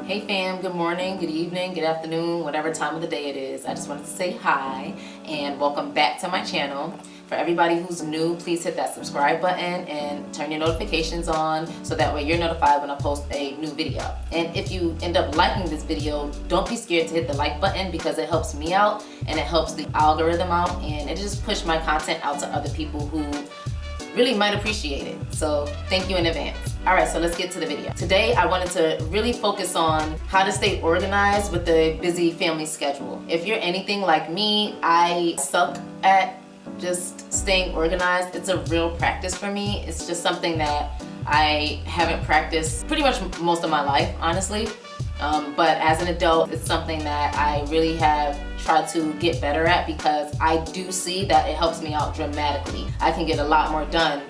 Hey fam, good morning, good evening, good afternoon, whatever time of the day it is. I just wanted to say hi and welcome back to my channel. For everybody who's new, please hit that subscribe button and turn your notifications on so that way you're notified when I post a new video. And if you end up liking this video, don't be scared to hit the like button because it helps me out and it helps the algorithm out and it just pushes my content out to other people who really might appreciate it. So thank you in advance. All right, so let's get to the video. Today, I wanted to really focus on how to stay organized with a busy family schedule. If you're anything like me, I suck at just staying organized. It's a real practice for me. It's just something that I haven't practiced pretty much most of my life, honestly. But as an adult, it's something that I really have tried to get better at because I do see that it helps me out dramatically. I can get a lot more done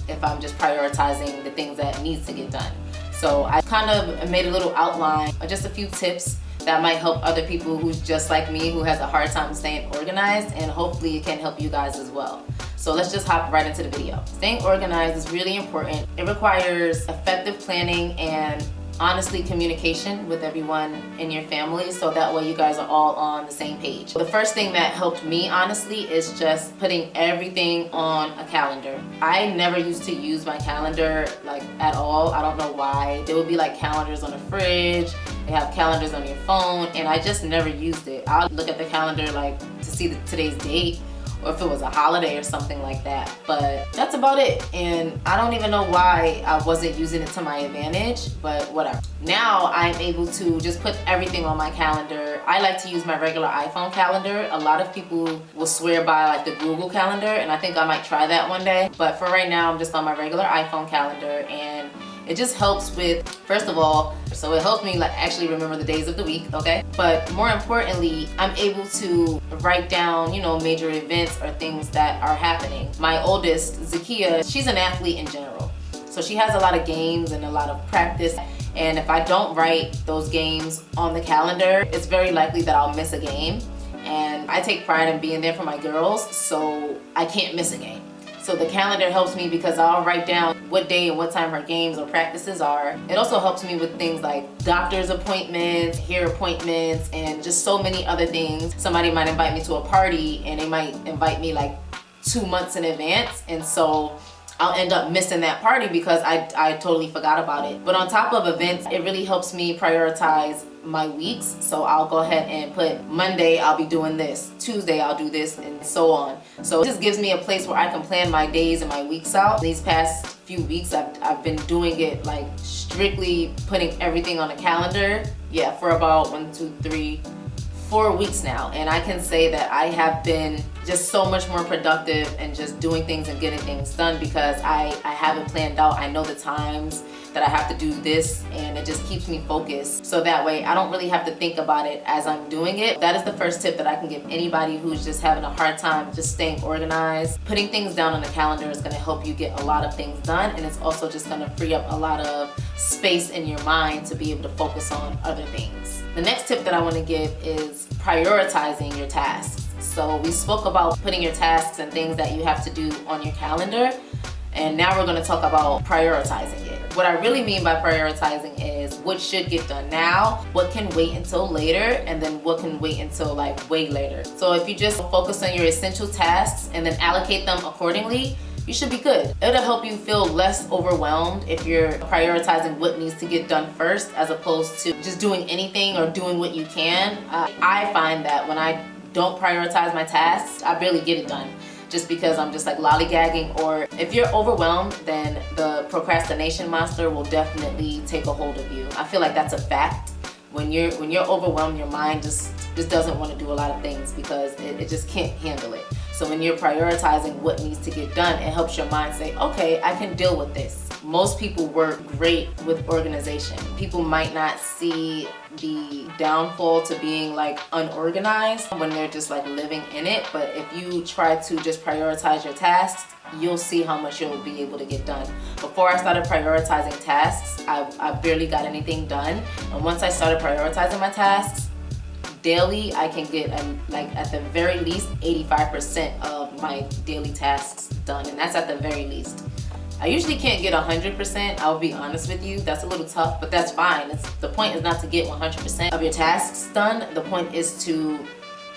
if I'm just prioritizing the things that needs to get done. So I kind of made a little outline of just a few tips that might help other people who's just like me, who has a hard time staying organized, and hopefully it can help you guys as well. So let's just hop right into the video. Staying organized is really important. It requires effective planning and honestly communication with everyone in your family so that way you guys are all on the same page. The first thing that helped me honestly is just putting everything on a calendar. I never used to use my calendar like at all. I don't know why. There would be like calendars on the fridge, they have calendars on your phone, and I just never used it. I'll look at the calendar like to see today's date or if it was a holiday or something like that, but that's about it. And I don't even know why I wasn't using it to my advantage, but whatever. Now I'm able to just put everything on my calendar. I like to use my regular iPhone calendar. A lot of people will swear by like the Google calendar, and I think I might try that one day. But for right now, I'm just on my regular iPhone calendar, and it just helps with, first of all, so it helps me like actually remember the days of the week, okay? But more importantly, I'm able to write down, major events or things that are happening. My oldest, Zakia, she's an athlete in general. So she has a lot of games and a lot of practice. And if I don't write those games on the calendar, it's very likely that I'll miss a game. And I take pride in being there for my girls, so I can't miss a game. So the calendar helps me because I'll write down what day and what time her games or practices are. It also helps me with things like doctor's appointments, hair appointments, and just so many other things. Somebody might invite me to a party and they might invite me like 2 months in advance, and so I'll end up missing that party because I totally forgot about it. But on top of events, it really helps me prioritize my weeks. So I'll go ahead and put Monday I'll be doing this, Tuesday I'll do this, and so on. So it just gives me a place where I can plan my days and my weeks out. These past few weeks I've been doing it like strictly putting everything on a calendar. Yeah, for about 4 weeks now, and I can say that I have been just so much more productive and just doing things and getting things done because I have it planned out. I know the times that I have to do this, and it just keeps me focused. So that way I don't really have to think about it as I'm doing it. That is the first tip that I can give anybody who's just having a hard time just staying organized. Putting things down on the calendar is gonna help you get a lot of things done, and it's also just gonna free up a lot of space in your mind to be able to focus on other things. The next tip that I wanna give is prioritizing your tasks. So we spoke about putting your tasks and things that you have to do on your calendar, and now we're gonna talk about prioritizing it. What I really mean by prioritizing is what should get done now, what can wait until later, and then what can wait until like way later. So if you just focus on your essential tasks and then allocate them accordingly, you should be good. It'll help you feel less overwhelmed if you're prioritizing what needs to get done first as opposed to just doing anything or doing what you can. I find that when I don't prioritize my tasks, I barely get it done just because I'm just like lollygagging, or if you're overwhelmed, then the procrastination monster will definitely take a hold of you. I feel like that's a fact. When you're overwhelmed, your mind just doesn't want to do a lot of things because it just can't handle it. So when you're prioritizing what needs to get done, it helps your mind say, okay, I can deal with this. Most people work great with organization. People might not see the downfall to being like unorganized when they're just like living in it, but if you try to just prioritize your tasks, you'll see how much you'll be able to get done. Before I started prioritizing tasks, I barely got anything done, and once I started prioritizing my tasks, daily I can get like at the very least 85% of my daily tasks done, and that's at the very least. I usually can't get 100%, I'll be honest with you. That's a little tough, but that's fine. The point is not to get 100% of your tasks done. The point is to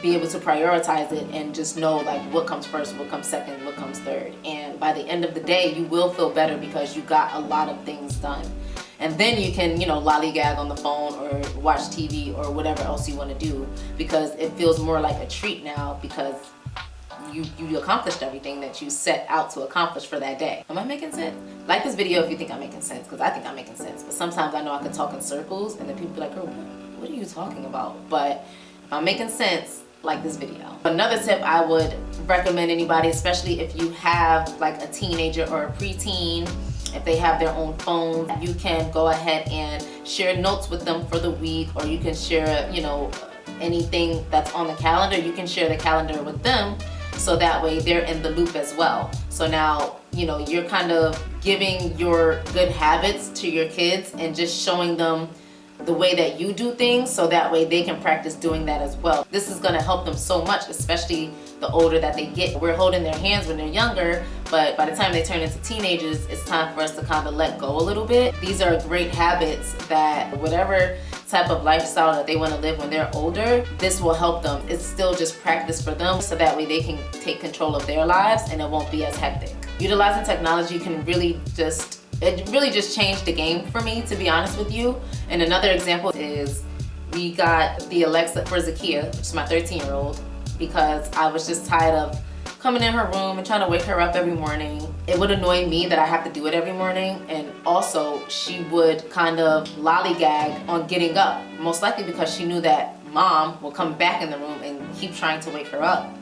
be able to prioritize it and just know like what comes first, what comes second, what comes third. And by the end of the day, you will feel better because you got a lot of things done. And then you can, lollygag on the phone or watch TV or whatever else you want to do, because it feels more like a treat now because you accomplished everything that you set out to accomplish for that day. Am I making sense? Like this video if you think I'm making sense, because I think I'm making sense. But sometimes I know I can talk in circles and then people be like, girl, what are you talking about? But if I'm making sense, like this video. Another tip I would recommend anybody, especially if you have like a teenager or a preteen, if they have their own phone, you can go ahead and share notes with them for the week, or you can share, anything that's on the calendar. You can share the calendar with them, so that way they're in the loop as well. So now, you're kind of giving your good habits to your kids and just showing them the way that you do things, so that way they can practice doing that as well. This is gonna help them so much, especially the older that they get. We're holding their hands when they're younger, but by the time they turn into teenagers, it's time for us to kind of let go a little bit. These are great habits that whatever type of lifestyle that they want to live when they're older, this will help them. It's still just practice for them, so that way they can take control of their lives and it won't be as hectic. Utilizing technology can really just changed the game for me, to be honest with you. And another example is we got the Alexa for Zakia, which is my 13-year-old, because I was just tired of coming in her room and trying to wake her up every morning. It would annoy me that I have to do it every morning, and also she would kind of lollygag on getting up, most likely because she knew that mom will come back in the room and keep trying to wake her up.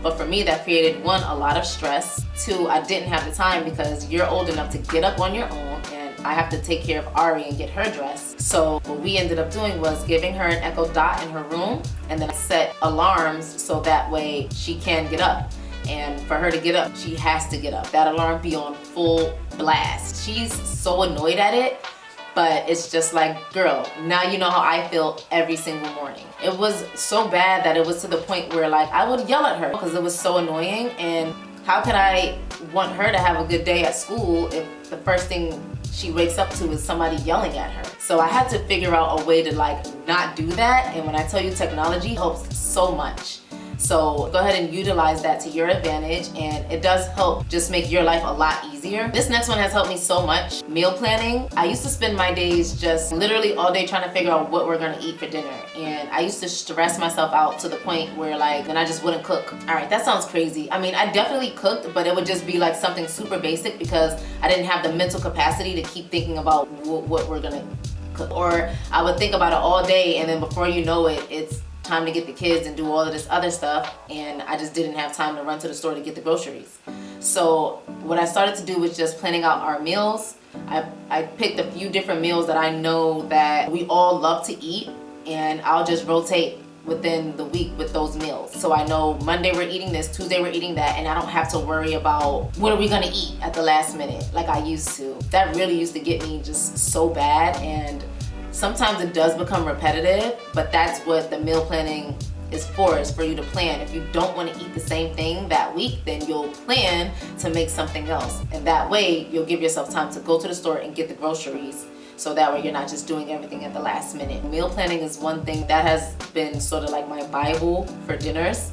But for me, that created, one, a lot of stress. Two, I didn't have the time because you're old enough to get up on your own, and I have to take care of Ari and get her dressed. So what we ended up doing was giving her an Echo Dot in her room, and then I set alarms so that way she can get up. And for her to get up, she has to get up. That alarm be on full blast. She's so annoyed at it, but it's just like, girl, now you know how I feel every single morning. It was so bad that it was to the point where like I would yell at her because it was so annoying. And how could I want her to have a good day at school if the first thing she wakes up to is somebody yelling at her? So I had to figure out a way to like not do that. And when I tell you, technology helps so much. So go ahead and utilize that to your advantage, and it does help just make your life a lot easier. This next one has helped me so much. Meal planning. I used to spend my days just literally all day trying to figure out what we're gonna eat for dinner, and I used to stress myself out to the point where like then I just wouldn't cook. All right, that sounds crazy. I mean, I definitely cooked, but it would just be like something super basic because I didn't have the mental capacity to keep thinking about what we're gonna cook. Or I would think about it all day, and then before you know it, it's time to get the kids and do all of this other stuff, and I just didn't have time to run to the store to get the groceries. So what I started to do was just planning out our meals. I picked a few different meals that I know that we all love to eat, and I'll just rotate within the week with those meals. So I know Monday we're eating this, Tuesday we're eating that, and I don't have to worry about what are we gonna eat at the last minute like I used to. That really used to get me just so bad, and sometimes it does become repetitive, but that's what the meal planning is for you to plan. If you don't want to eat the same thing that week, then you'll plan to make something else. And that way, you'll give yourself time to go to the store and get the groceries, so that way you're not just doing everything at the last minute. Meal planning is one thing that has been sort of like my Bible for dinners.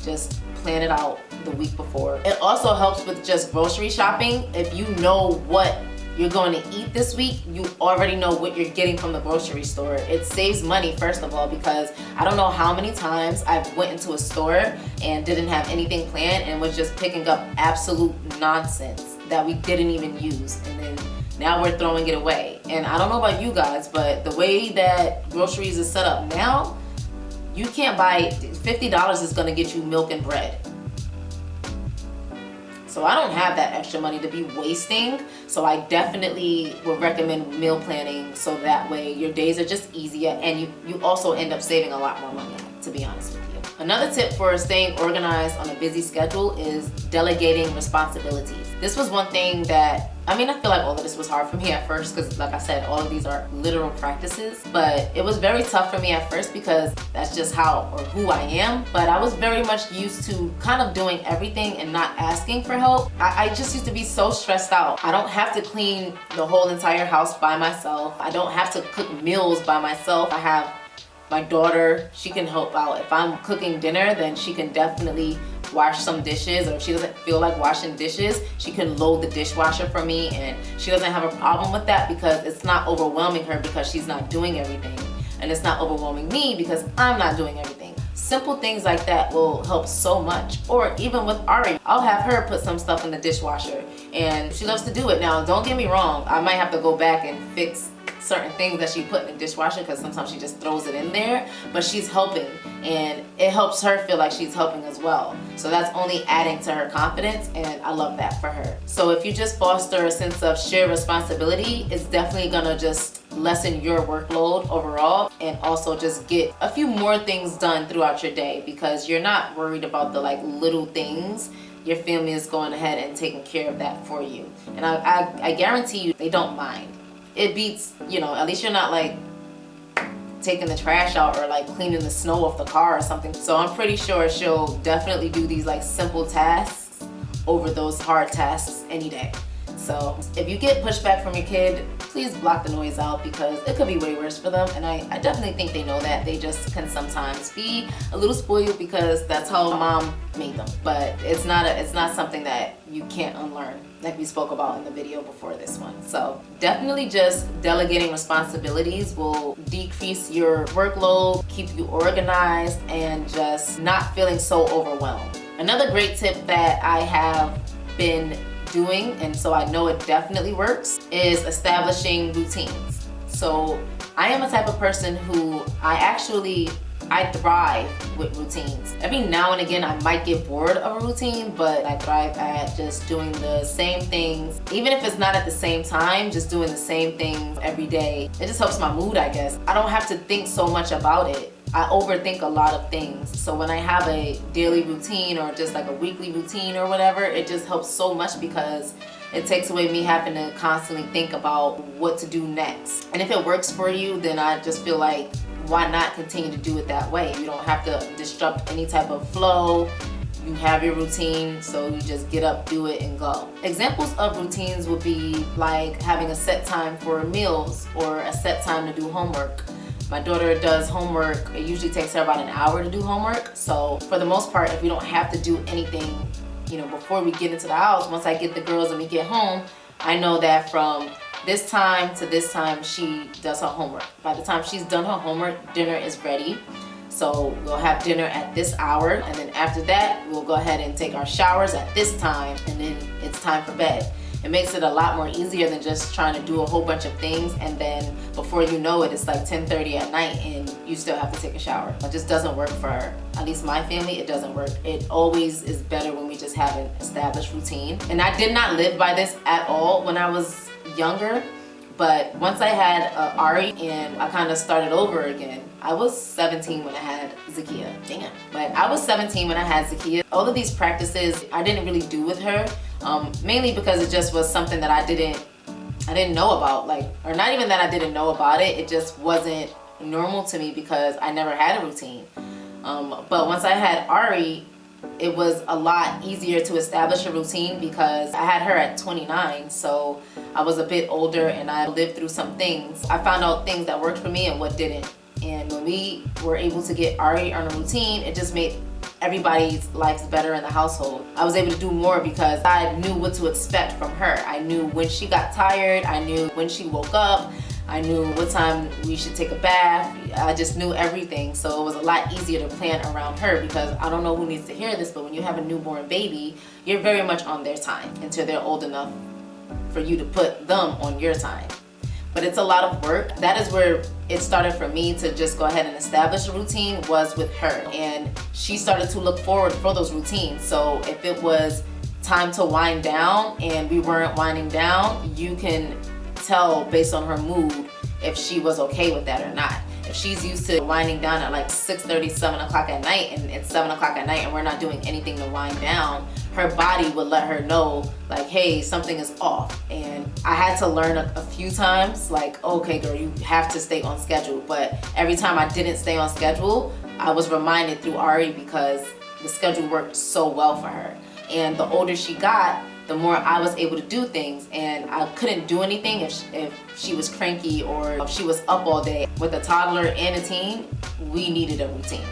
Just plan it out the week before. It also helps with just grocery shopping. If you know what you're going to eat this week, you already know what you're getting from the grocery store. It saves money, first of all, because I don't know how many times I've went into a store and didn't have anything planned and was just picking up absolute nonsense that we didn't even use, and then now we're throwing it away. And I don't know about you guys, but the way that groceries is set up now, you can't buy, $50 is gonna get you milk and bread. So I don't have that extra money to be wasting. So I definitely would recommend meal planning, so that way your days are just easier, and you also end up saving a lot more money, to be honest with you. Another tip for staying organized on a busy schedule is delegating responsibilities. This was one thing that I mean, I feel like all of this was hard for me at first because, like I said, all of these are literal practices. But it was very tough for me at first because that's just how or who I am. But I was very much used to kind of doing everything and not asking for help. I just used to be so stressed out. I don't have to clean the whole entire house by myself. I don't have to cook meals by myself. I have my daughter, she can help out. If I'm cooking dinner, then she can definitely wash some dishes, or if she doesn't feel like washing dishes, she can load the dishwasher for me, and she doesn't have a problem with that because it's not overwhelming her because she's not doing everything, and it's not overwhelming me because I'm not doing everything. Simple things like that will help so much. Or even with Ari, I'll have her put some stuff in the dishwasher, and she loves to do it. Now, don't get me wrong, I might have to go back and fix certain things that she put in the dishwasher because sometimes she just throws it in there, but she's helping, and it helps her feel like she's helping as well. So that's only adding to her confidence, and I love that for her. So if you just foster a sense of shared responsibility, it's definitely gonna just lessen your workload overall, and also just get a few more things done throughout your day because you're not worried about the little things. Your family is going ahead and taking care of that for you, and I guarantee you they don't mind. It beats, at least you're not taking the trash out or cleaning the snow off the car or something. So I'm pretty sure she'll definitely do these simple tasks over those hard tasks any day. So if you get pushback from your kid, please block the noise out because it could be way worse for them. And I definitely think they know that. They just can sometimes be a little spoiled because that's how mom made them. But it's not something that you can't unlearn, like we spoke about in the video before this one. So definitely just delegating responsibilities will decrease your workload, keep you organized, and just not feeling so overwhelmed. Another great tip that I have been doing, and so I know it definitely works, is establishing routines. So I am a type of person who I thrive with routines. Every now and again I might get bored of a routine, but I thrive at just doing the same things. Even if it's not at the same time, just doing the same things every day. It just helps my mood, I guess. I don't have to think so much about it. I overthink a lot of things. So when I have a daily routine or just a weekly routine or whatever, it just helps so much because it takes away me having to constantly think about what to do next. And if it works for you, then I just feel like, why not continue to do it that way? You don't have to disrupt any type of flow. You have your routine, so you just get up, do it, and go. Examples of routines would be like having a set time for meals or a set time to do homework. My daughter does homework. It usually takes her about an hour to do homework. So for the most part, if we don't have to do anything, before we get into the house, once I get the girls and we get home, I know that from this time to this time, she does her homework. By the time she's done her homework, dinner is ready. So we'll have dinner at this hour, and then after that, we'll go ahead and take our showers at this time, and then it's time for bed. It makes it a lot more easier than just trying to do a whole bunch of things, and then before you know it, it's 10:30 at night and you still have to take a shower. It just doesn't work for her. At least my family, it doesn't work. It always is better when we just have an established routine. And I did not live by this at all when I was younger, but once I had Ari and I kind of started over again. I was 17 when I had Zakia. Damn. But I was 17 when I had Zakia. All of these practices I didn't really do with her, mainly because it just was something that I didn't know about, or not even that I didn't know about it. It just wasn't normal to me because I never had a routine. But once I had Ari, it was a lot easier to establish a routine because I had her at 29, so I was a bit older and I lived through some things. I found out things that worked for me and what didn't. And when we were able to get Ari on a routine, it just made everybody's lives better in the household. I was able to do more because I knew what to expect from her. I knew when she got tired, I knew when she woke up, I knew what time we should take a bath. I just knew everything, so it was a lot easier to plan around her because I don't know who needs to hear this, but when you have a newborn baby, you're very much on their time until they're old enough for you to put them on your time. But it's a lot of work. That is where it started for me to just go ahead and establish a routine, was with her. And she started to look forward for those routines. So if it was time to wind down and we weren't winding down, you can tell based on her mood if she was okay with that or not. If she's used to winding down at 6:30, 7 o'clock at night, and it's 7 o'clock at night and we're not doing anything to wind down, her body would let her know, like, hey, something is off. And I had to learn a few times, like, okay, girl, you have to stay on schedule. But every time I didn't stay on schedule, I was reminded through Ari, because the schedule worked so well for her. And the older she got, the more I was able to do things, and I couldn't do anything if she was cranky or if she was up all day. With a toddler and a teen, we needed a routine.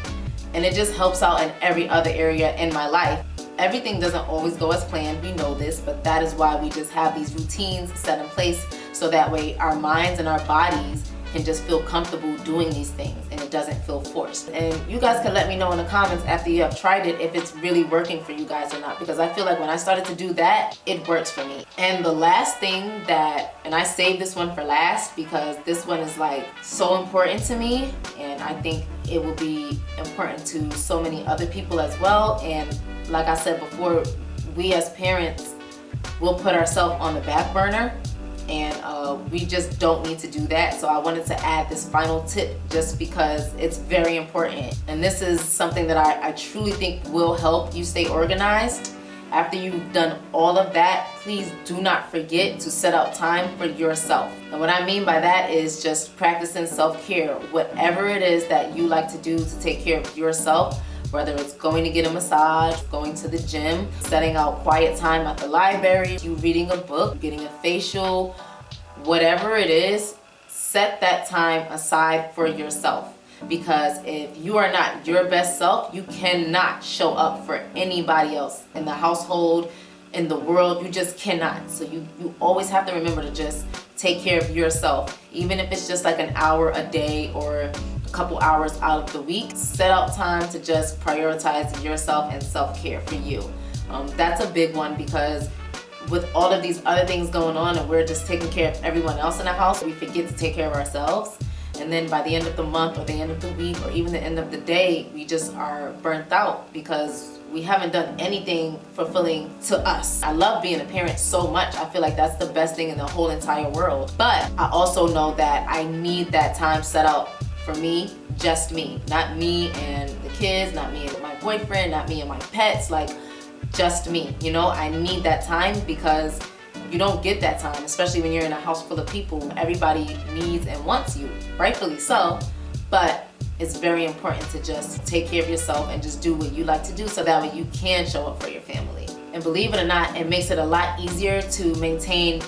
And it just helps out in every other area in my life. Everything doesn't always go as planned, we know this, but that is why we just have these routines set in place, so that way our minds and our bodies can just feel comfortable doing these things and it doesn't feel forced. And you guys can let me know in the comments after you have tried it if it's really working for you guys or not, because I feel like when I started to do that, it works for me. And the last thing that, and I saved this one for last because this one is like so important to me, and I think it will be important to so many other people as well. And like I said before, we as parents will put ourselves on the back burner, and we just don't need to do that. So I wanted to add this final tip just because it's very important. And this is something that I truly think will help you stay organized. After you've done all of that, please do not forget to set out time for yourself. And what I mean by that is just practicing self-care. Whatever it is that you like to do to take care of yourself, whether it's going to get a massage, going to the gym, setting out quiet time at the library, you reading a book, getting a facial, whatever it is, set that time aside for yourself. Because if you are not your best self, you cannot show up for anybody else in the household, in the world. You just cannot. So you always have to remember to just take care of yourself. Even if it's just like an hour a day or couple hours out of the week, set out time to just prioritize yourself and self-care for you. That's a big one, because with all of these other things going on and we're just taking care of everyone else in the house, we forget to take care of ourselves. And then by the end of the month or the end of the week or even the end of the day, we just are burnt out because we haven't done anything fulfilling to us. I love being a parent so much. I feel like that's the best thing in the whole entire world. But I also know that I need that time set out for me, just me. Not me and the kids, not me and my boyfriend, not me and my pets, like just me. You know, I need that time because you don't get that time, especially when you're in a house full of people. Everybody needs and wants you, rightfully so, but it's very important to just take care of yourself and just do what you like to do, so that way you can show up for your family. And believe it or not, it makes it a lot easier to maintain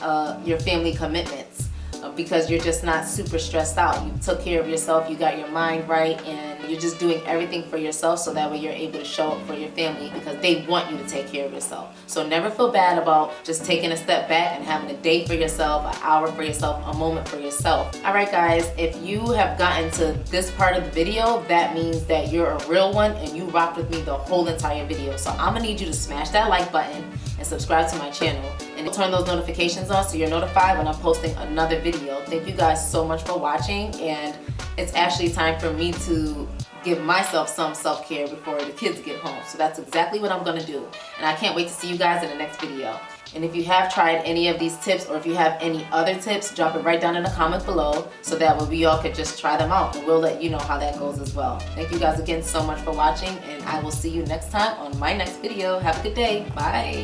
your family commitments, because you're just not super stressed out. You took care of yourself, you got your mind right, and you're just doing everything for yourself, so that way you're able to show up for your family because they want you to take care of yourself. So never feel bad about just taking a step back and having a day for yourself, an hour for yourself, a moment for yourself. All right, guys, if you have gotten to this part of the video, that means that you're a real one and you rocked with me the whole entire video. So I'm gonna need you to smash that like button and subscribe to my channel, and turn those notifications on so you're notified when I'm posting another video. Thank you guys so much for watching, and it's actually time for me to give myself some self-care before the kids get home. So that's exactly what I'm gonna do, and I can't wait to see you guys in the next video. And if you have tried any of these tips, or if you have any other tips, drop it right down in the comments below, so that way we all could just try them out, and we'll let you know how that goes as well. Thank you guys again so much for watching, and I will see you next time on my next video. Have a good day. Bye.